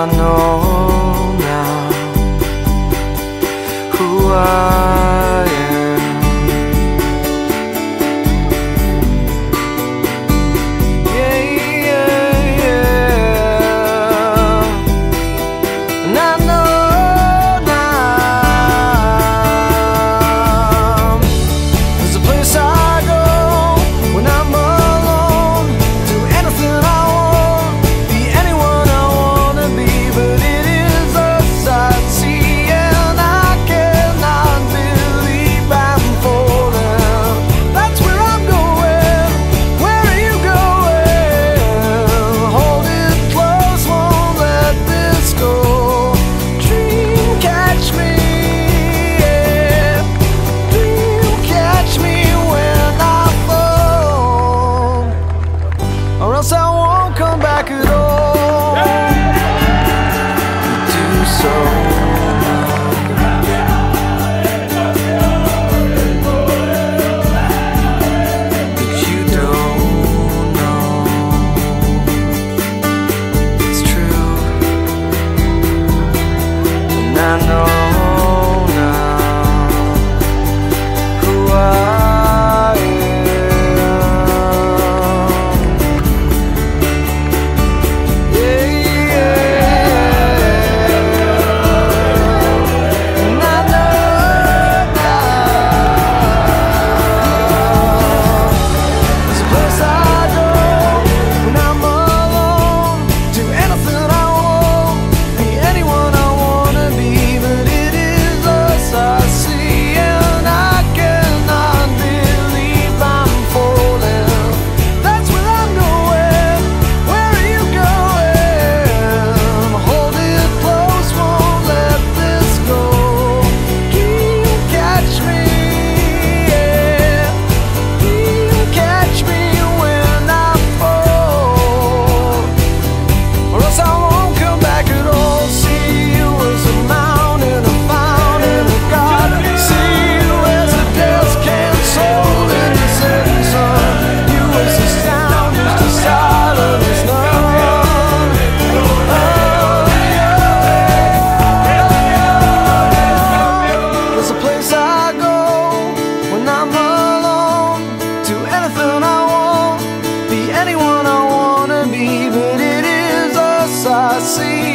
I know now who I am. Yeah, yeah, yeah. And I know now there's a place I go when I'm alone, do anything I want, be anyone I wanna be, but it is a sight see, and I cannot believe I'm falling. That's where I'm going. Where are you going? Hold it close, won't let this go. Dream catch me, yeah. Dream catch me when I fall, or else I won't come back at all. You do so that you don't know. It's true, and I know now who I am. Yeah, yeah. And I know now there's a place I go when I'm alone, do anything I want, be anyone I wanna be, but it is us I see, and I cannot believe I'm falling. That's where I'm going. Where are you going? Hold it close, won't let this go. You catch me, yeah. You catch me when I fall, or else I won't come back at all. See you as a mountain, a fountain, a god. See you as a death cancelled in the setting sun. You as the sound, just as silent as none. There's a place I go when I'm alone, do anything I want, be anyone I wanna be, but it is us I see.